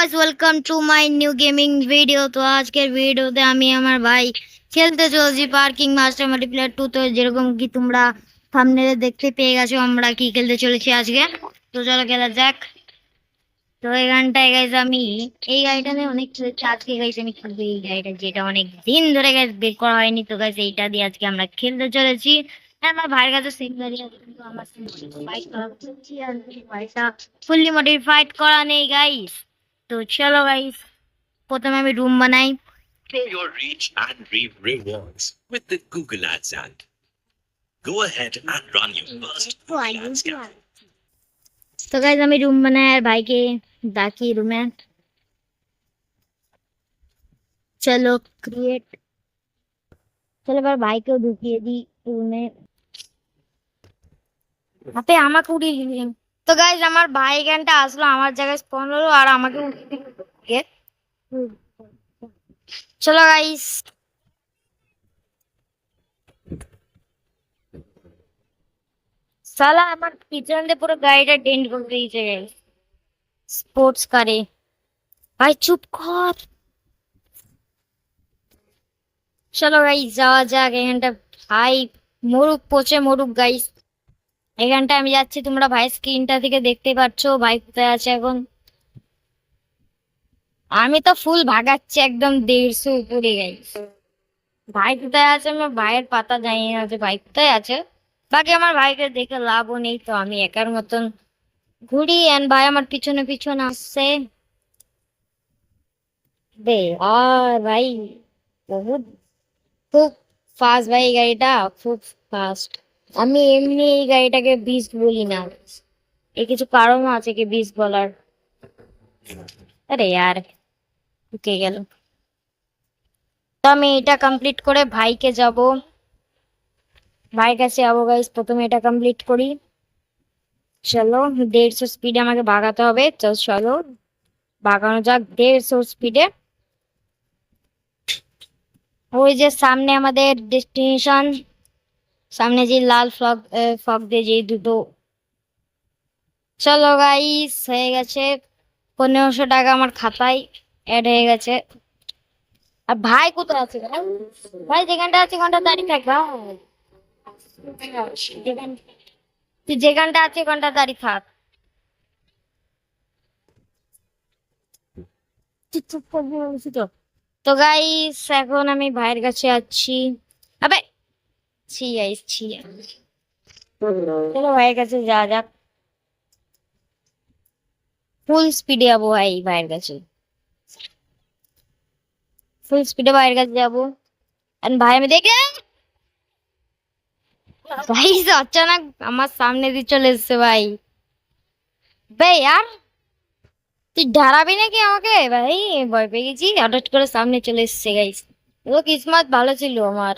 Guys welcome to my new gaming video. তো আজকের ভিডিওতে আমি আমার ভাই খেলতে চলেছি পার্কিং মাস্টার মাল্টিপ্লেয়ার 2। তো যেরকম কি তোমরা থাম্বনেলে দেখতে পেয়ে গেছো আমরা কি খেলতে চলেছি আজকে। তো চলো খেলা যাক। তো এই গানটায় গাইস আমি এই গাড়িটা নিয়ে অনেক খেলেছি। আজকে গাইস আমি খেলবো এই গাড়িটা, যেটা অনেক দিন ধরে গাইস বের করা হয়নি। তো গাইস এইটা দিয়ে আজকে আমরা খেলতে চলেছি। আর আমার ভাইয়ের কাছে সেম গাড়ি আছে, কিন্তু আমার বাইক করা চলছি আর গাড়িটা ফুললি মডিফাইড করা নেই গাইস। তো চলো গাইস, প্রথমে আমি রুম বানাই। Grow your reach and reap rewards with the Google Ads ad. Go ahead and run your first Google Ads campaign. তো গাইস আমি রুম বানাই আর ভাইকে ডাকি রুমে। চলো ক্রিয়েট, চলো এবার ভাইকেও ঢুকিয়ে দিই রুমে। আপনি আমাকে উঠিয়ে দিলেন। তো গাইস আমার ভাই এখানটা আসলো, আমার জায়গায় স্পন হলো আর আমাকে উঠিয়ে দিল। চলো গাইস, সালা আমার পিছন দিয়ে পুরো গাড়িটা ডেন্ট করে দিয়েছে গাইস স্পোর্টস কারে। ভাই চুপ কর। চলো গাইস যাওয়া যাক এখানটা। ভাই মরুক, পচে মরুক গাইস। এখানটা আমি যাচ্ছি, তোমরা ভাই স্ক্রিনটা থেকে দেখতে পাচ্ছ ভাই কোথায় আছে এখন। আমি তো ফুল ভাগাচ্ছি একদম 150 উপরে গাইস। ভাই কোথায় আছে আমার ভাইয়ের পাতা জানি না যে ভাই কোথায় আছে। বাকি আমার ভাইকে দেখে লাভও নেই, তো আমি একার মতন ঘুরি এন্ড ভাই আমার পিছনে পিছনে আসছে। বে আর ভাই বহুত খুব ফাস্ট ভাই এই গাড়িটা, খুব ফাস্ট। আমি এমনি এই গাড়িটাকে বিস্ট বলি না, এই কিছু কারণ আছে কি বিস্ট বলার। আরে यार ঢুকে গেল। তো আমি এটা কমপ্লিট করে ভাইকে যাব, ভাইয়ের কাছে যাবো গাইস। প্রথমে এটা কমপ্লিট করি। চলো 150 স্পিডে আমাকে ভাগাতে হবে। তো চলো ভাগানো যাক 150 স্পিডে। ওই যে সামনে আমাদের ডেস্টিনেশন, সামনে যে লাল ফ্লগ ফগ দিয়ে যে দুটো। চলো গাইস হয়ে গেছে, 1500 টাকা আমার খাতায় অ্যাড হয়ে গেছে। আর ভাই কোথায় আছে ভাই? ভাই যেখানটা আছে ওখানটা দাঁড়িয়ে থাক ভাই। তুই যেখানটা আছে ওখানটা দাঁড়িয়ে থাক। তুই চুপ করবি বলছি তো। তো গাইস এখন আমি ভাইয়ের কাছে আছি। আবে ছি গাইস ছি। চলো ভাইয়ের কাছে যাওয়া যাক, ফুল স্পিডে যাবো ভাই ভাইয়ের কাছে। ফুল স্পিডে ভাইয়ের কাছে যাবো। আর ভাই আমি দেখে ভাই অচানক আমার সামনে দিয়ে চলে এসছে ভাই। ভাই আর তুই দাঁড়াবি নাকি আমাকে? ভাই ভয় পেয়ে গেছি, হঠাৎ করে সামনে চলে এসছে গাইস। ও কিসমত ভালো ছিল আমার।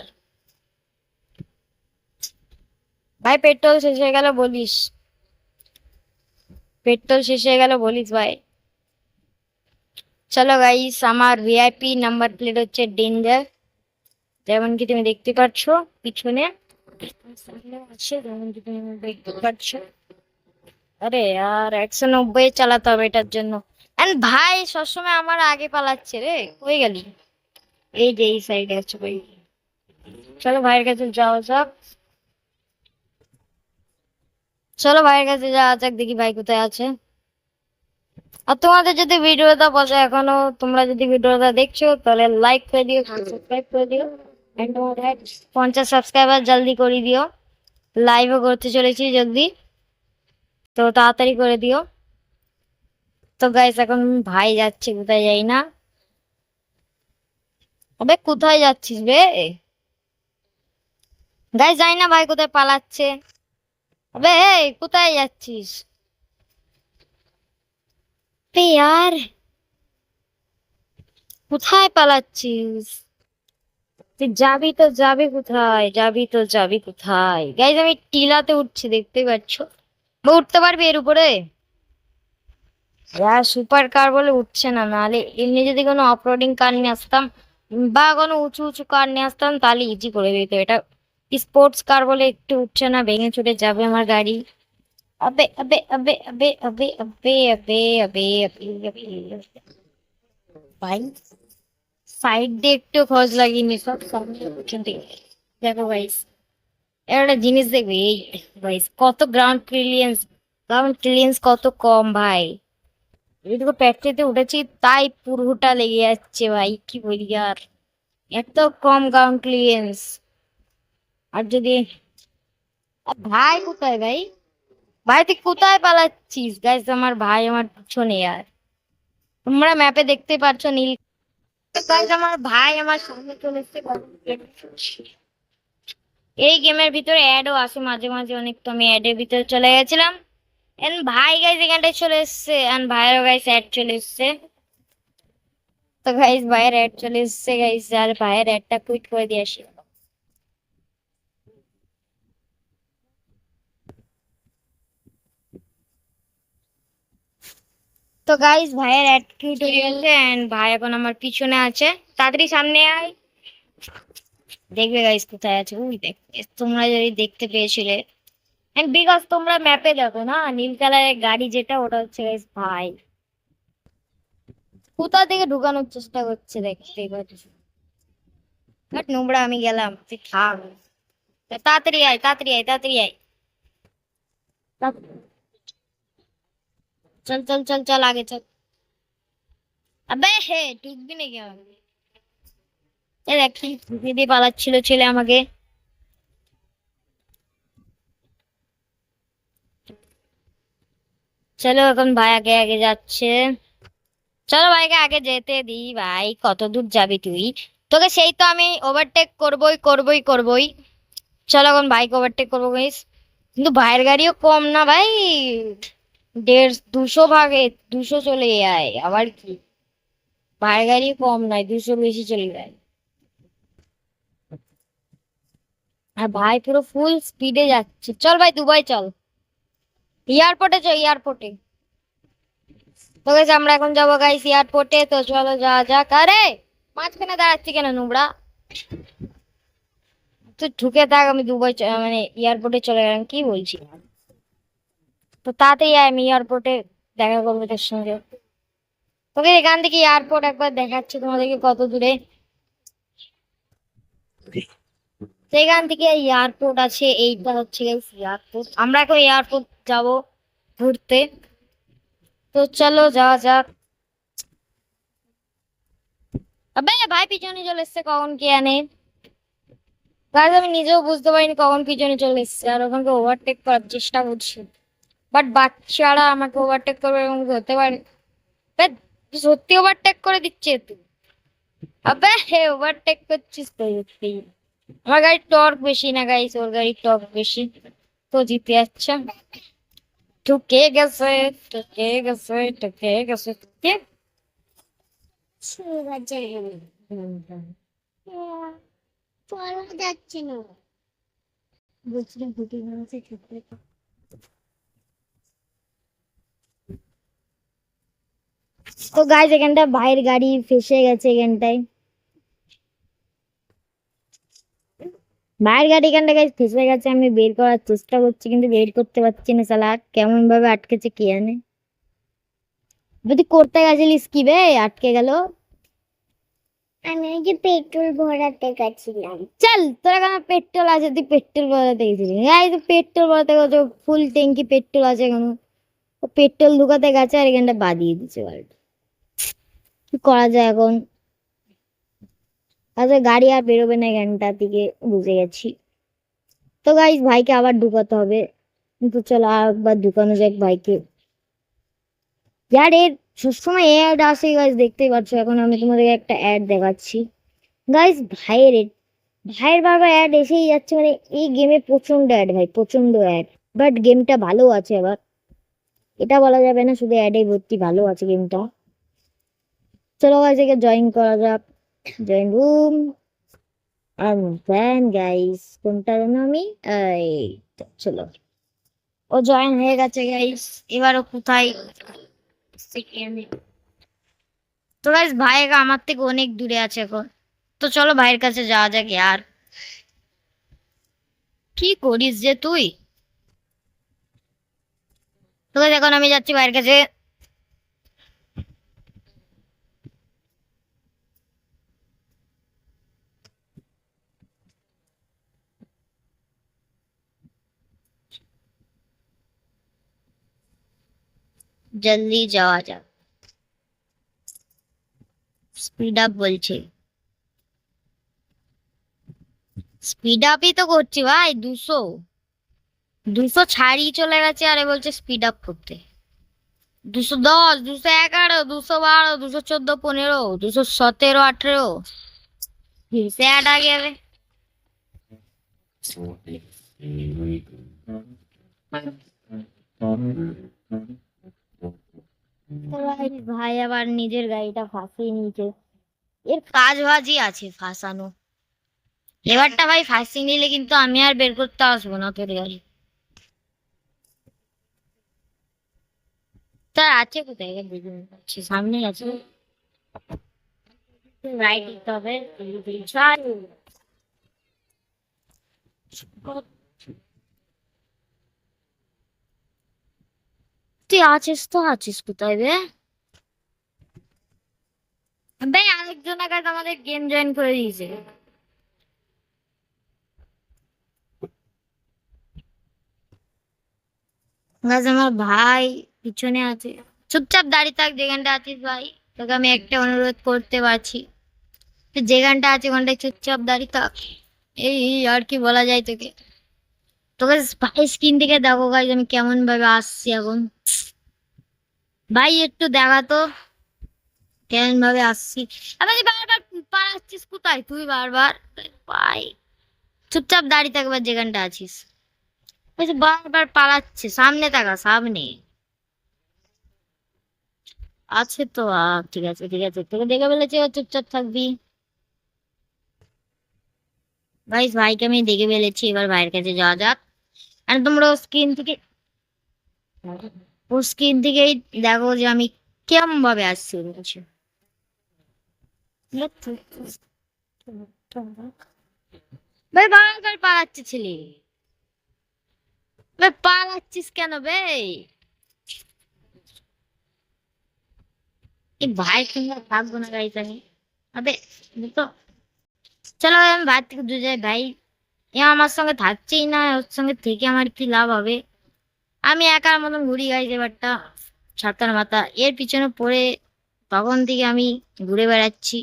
ভাই পেট্রোল শেষ হয়ে গেল বলিস, পেট্রোল শেষ হয়ে গেল বলিস ভাই। চলো গাইস আমার ভিআইপি নাম্বার প্লেট হচ্ছে ডেঞ্জার, যেমন কি তুমি দেখতে পাচ্ছ পিছনে আছে, যেমন কি তুমি দেখতে পাচ্ছ। আরে আর 190 চালাতে হবে এটার জন্য। এন্ড ভাই সবসময় আমার আগে পালাচ্ছে রে, কই গেলি? এই যে এই সাইডে আছে ভাই। চলো ভাইয়ের কাছে যাওয়া যাক, চলো ভাইয়ের কাছে যাওয়া যাক, দেখি ভাই কোথায় আছে। আর তোমাদের যদি ভিডিওটা পছন্দ, এখনো তোমরা যদি ভিডিওটা দেখছো তাহলে লাইক করে দিও, সাবস্ক্রাইব করে দিও। এন্ড তোমাদের 50 সাবস্ক্রাইবার জলদি করে দিও। লাইভও করতে চলেছি জলদি, তো তাড়াতাড়ি করে দিও। তো গাইস এখন ভাই যাচ্ছে কোথায় যাই না। আবে কোথায় যাচ্ছিস বে? গাইস যাই না, ভাই কোথায় পালাচ্ছে। আবে এই কোথায় যাচ্ছিস বে यार, কোথায় পালাচ্ছিস? তুই যাবি তো যাবি কোথায়, যাবি তো যাবি কোথায়? গাইস আমি টিলাতে উঠছি দেখতে পাচ্ছ, বা উঠতে পারবি এর উপরে? সুপার কার বলে উঠছে না, নাহলে এমনি যদি কোনো অফরোডিং কার নিয়ে আসতাম বা কোনো উঁচু উঁচু কার নিয়ে আসতাম তাহলে ইজি করে দিত। এটা স্পোর্টস কার বলে একটু উঠছে না, ভেঙে চুরে যাবে আমার গাড়ি। अबे अबे अबे अबे अबे अबे अबे अबे अबे अबे भाई সাইড দিয়ে একটু খোঁজ লাগিনি সব সামনে পর্যন্ত দেখো গাইস একটা জিনিস দেখবে এই গাইস কত গ্রাউন্ড ক্লিয়ারেন্স কত কম ভাই এইটুকু প্যাকটিতে উঠেছি তাই পুরোটা লেগে যাচ্ছে ভাই কি বলি আর এত কম গ্রাউন্ড ক্লিয়ারেন্স আর যদি ভাই কোথায় ভাই ভাই তুই কোথায় পালাচ্ছিস গাইস আমার ভাই আমার পিছনে আর তোমরা ম্যাপে দেখতে পাচ্ছ নীল গাইস আমার ভাই আমার সামনে চলে এসেছে এই গেমের ভিতরে অ্যাডও আসে মাঝে মাঝে অনেক তো আমি অ্যাডের ভিতরে চলে গেছিলাম এন্ড ভাই গাইস এখানটায় চলে এসছে এন্ড ভাইয়েরও গাইস অ্যাড চলে এসছে তো গাইস ভাইয়ের অ্যাড চলে এসছে গাইস আর ভাইয়ের অ্যাডটা কুইট করে দিয়ে আসি তো গাইস ভাইয়ের অ্যাড কুইট হয়ে গেছে এন্ড ভাই এখন আমার পিছনে আছে তাড়াতাড়ি সামনে আয় দেখবে গাইস কোথায় আছে ওই দেখ তোমরা যদি দেখতে পেয়েছিলে এন্ড বিকজ তোমরা ম্যাপে দেখো না নীল কালারের গাড়ি যেটা ওটা হচ্ছে গাইস ভাই কোথা থেকে ঢুকানোর চেষ্টা করছে দেখতে পাচ্ছ বাট নোংরা আমি গেলাম তুই থাক তাড়াতাড়ি আয় তাড়াতাড়ি আয় তাড়াতাড়ি আয় চল চল চল চল আগে চল আবে হে ঢুকবি নাকি আমাকে এ দেখ কি দিদি পালাচ্ছিল ছেলে আমাকে চলো এখন ভাই আগে আগে যাচ্ছে চলো ভাইকে আগে যেতে দি ভাই কত দূর যাবি তুই তোকে সেই তো আমি ওভারটেক করবই চলো এখন বাইক ওভারটেক করবো গাইস কিন্তু ভাইয়ের গাড়িও কম না ভাই 200 ভাগে 200 চলে যায় আবার কি ভাইয়ের গাড়ি কম নয় 200 বেশি চলে যায় আর ভাই পুরো ফুল স্পিডে যাচ্ছে চল ভাই দুবাই চল এয়ারপোর্টে চল এয়ারপোর্টে তো গাইস আমরা এখন যাবো গাইস এয়ারপোর্টে তো চলো যা যাক আরে মাঝখানে দাঁড়াচ্ছি কেন নোংরা তুই ঢুকে থাক আমি দুবাই মানে এয়ারপোর্টে চলে গেলাম কি বলছি তো তাড়াতাড়ি আয় আমি এয়ারপোর্টে দেখা করবো তোর সঙ্গে তোকে এখান থেকে এয়ারপোর্ট একবার দেখাচ্ছি তোমাদেরকে কত দূরে তো এখান থেকে এয়ারপোর্ট আছে এইটা হচ্ছে এয়ারপোর্ট আমরা এখন এয়ারপোর্ট যাব ঘুরতে তো চলো যাওয়া যাক আবে ভাই পিছনে চলে এসছে কখন কে আনে গাইস আমি নিজেও বুঝতে পারিনি কখন পিছনে চলে এসছে আর ওখানকে ওভারটেক করার চেষ্টা করছি বাট বাচ্চারা আমাকে ওভারটেক করবে এবং হতে পারে বে, সত্যি ওভারটেক করে দিচ্ছে তুই আবে হে ওভারটেক করছিস তো সত্যি আমার গাড়ির টর্ক বেশি না গাইস ওর গাড়ির টর্ক বেশি তো জিতে যাচ্ছে ঠুকে গেছে কে যাচ্ছে না বুঝলি ঢুকে গেছে তো গাইস এখানটা ভাইয়ের গাড়ি ফেসে গেছে এখানটায় ভাইয়ের গাড়ি এখানটা গাইস ফেসে গেছে আমি বের করার চেষ্টা করছি কিন্তু বের করতে পারছি না শালা কেমন ভাবে আটকেছে কে জানে যদি করতে গেছিলিস কি বে আটকে গেল আমি যে পেট্রোল ভরাতে গেছিলাম চল তোরা কেন পেট্রোল আছে তুই পেট্রোল ভরাতে গেছিলি গাইস পেট্রোল ভরাতে গেছে ফুল ট্যাঙ্কি পেট্রোল আছে কেন ও পেট্রোল ঢুকাতে গেছে আর এখানটা বাদিয়ে দিচ্ছে গাড়িটা কি করা যায় এখন আচ্ছা গাড়ি আর বেরোবে না এখানটা থেকে বুঝে গেছি তো গাইস ভাইকে আবার ঢুকাতে হবে কিন্তু চলো আর একবার ঢুকানো যাক ভাইকে यार এর সবসময় অ্যাড আসে গাইস দেখতেই পাচ্ছ এখন আমি তোমাদেরকে একটা অ্যাড দেখাচ্ছি গাইস ভাইয়ের বারবার অ্যাড এসেই যাচ্ছে মানে এই গেমে প্রচন্ড অ্যাড ভাই প্রচন্ড অ্যাড বাট গেমটা ভালো আছে আবার এটা বলা যাবে না শুধু অ্যাডে ভর্তি ভালো আছে গেমটা চলো গাইস একে জয়েন করা যাক জয়েন রুম গাইস কোনটা যেন আমি এই চলো ও জয়েন হয়ে গেছে গাইস এবারও কোথায় তো গাইস ভাই আমার থেকে অনেক দূরে আছে এখন তো চলো ভাইয়ের কাছে যাওয়া যাক यार কি করিস যে তুই তো guys, এখন আমি যাচ্ছি ভাইয়ের কাছে। জলদি যাওয়া যাক। স্পিড আপ বলছে, স্পিড আপই তো করছি ভাই। 200 ছাড়িয়ে চলে গেছে, আরে বলছে স্পিড আপ করতে। 210, 211, 212, 214, 15, 217, 18 फिर से ऐड आ गया वे। ভাই আবার নিজের গাড়িটা ফাঁসিয়ে নিয়েছে। এর কাজ বাজই আছে ফাঁসানো। এবারটা ভাই ফাঁসিয়ে নিলে কিন্তু আমি আর বের করতে আসবো না তোর গাড়ি। তার আছে কোথায় বুঝতে পারছি, সামনেই আছে। রাইট দিতে হবে। তুই আছিস তো, আছিস কোথায় বে? ভাই আরেকজন আগে আমাদের গেম জয়েন করে দিয়েছে। গাছ আমার ভাই পিছনে আছে। চুপচাপ দাঁড়িয়ে থাক যেখানটা আছিস ভাই। তোকে আমি একটা অনুরোধ করতে পারছি, তুই যেখানটা আছে ওখানটায় চুপচাপ দাঁড়িয়ে থাক। এই আর কি বলা যায় তোকে। তোকে ভাই স্ক্রিন থেকে দেখো গাইজ আমি কেমন ভাবে আসছি এখন। ভাই একটু দেখা তো কেমন ভাবে আসছি। আবার তুই বারবার পালাচ্ছিস কোথায় তুই বারবার? ভাই চুপচাপ দাঁড়িয়ে থাকবার যেখানটা আছিস। বলছি বারবার পালাচ্ছে, সামনে তাকা সামনে। আছে তো ঠিক আছে ঠিক আছে, তোকে দেখে ফেলেছে, চুপচাপ থাকবি। ভাই ভাইকে আমি দেখে ফেলেছি, এবার ভাইয়ের কাছে যাওয়া যাক। আর তোমরা স্ক্রিন থেকেই দেখো যে আমি কেমন ভাবে আসছি বলছি। ভাই বারবার পালাচ্ছে ছেলে। ভাই পালাচ্ছিস কেন বে? এই ভাই সঙ্গে থাকবো না গাড়িতে আমি। আবে তো চলো আমি বাড়ি থেকে দূরে যাই ভাই। এ আমার সঙ্গে থাকছেই না, ওর সঙ্গে থেকে আমার কি লাভ হবে? আমি একার মতন ঘুরি গাইজ এবারটা ছাতার মাথা এর পিছনে পড়ে তখন থেকে আমি ঘুরে বেড়াচ্ছি।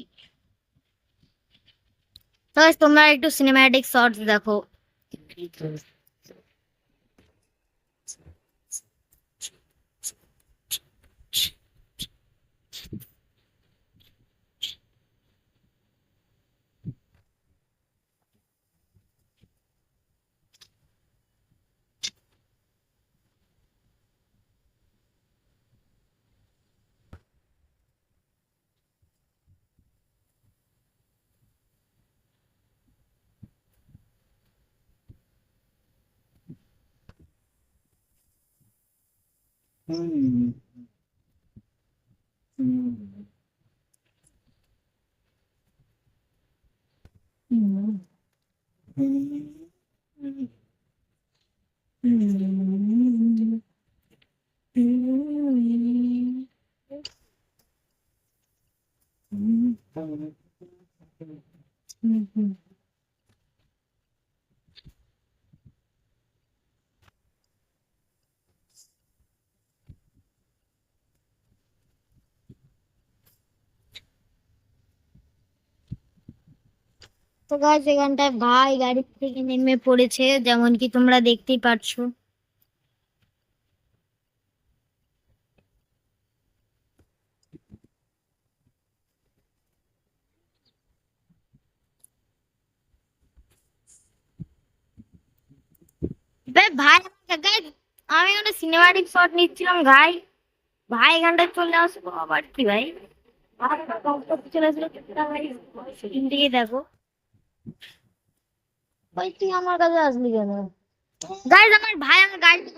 তো guys, তোমরা একটু সিনেম্যাটিক শর্টস দেখো। তো গাইজ এখানটায় ভাই গাড়ি থেকে নেমে পড়েছে, যেমন কি তোমরা দেখতেই পাচ্ছ। ভাই guys, আমি এখানে সিনেমাটিক শট নিচ্ছিলাম ভাই। ভাই এখানটায় চলে আসবো আবার কি ভাই? চলে আসলো ভাই, সেদিন থেকে দেখো। ভাই তুই আমার কাছে আসলি কেন? গাইজ আমার ভাই আমার গাড়িতে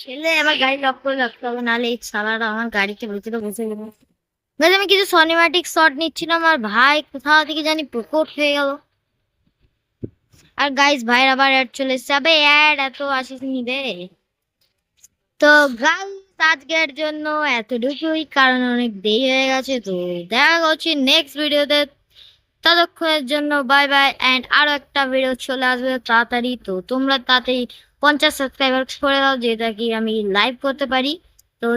ছেলে আমার গাড়ি লক করে রাখতে হবে, নাহলে এই সালারা আমার গাড়িতে ভিতরে বসে গেল। গাইজ আমি কিছু সিনেমাটিক শট নিচ্ছিলাম আর ভাই কোথা থেকে জানি প্রকট হয়ে গেল। আর গাইজ ভাইয়ের আবার অ্যাড চলে এসছে। আবে অ্যাড এত আসিস নি রে। তো গাইস আজকের জন্য এতটুকুই, কারণ অনেক দেরি হয়ে গেছে। তো দেখা হচ্ছে নেক্সট ভিডিওতে। ততক্ষণের জন্য বাই বাই, অ্যান্ড আরো একটা ভিডিও চলে আসবে তাড়াতাড়ি। তো তোমরা তাড়াতাড়ি 50 সাবস্ক্রাইবার করে দাও, যেটা কি আমি লাইভ করতে পারি। তো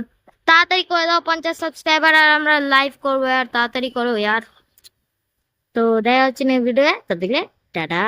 তাড়াতাড়ি করে দাও 50 সাবস্ক্রাইবার, আর আমরা লাইভ করবো। আর তাড়াতাড়ি করো ইয়ার। তো দেখা হচ্ছে নেক্সট ভিডিওতে, তো দেখলে টাটা।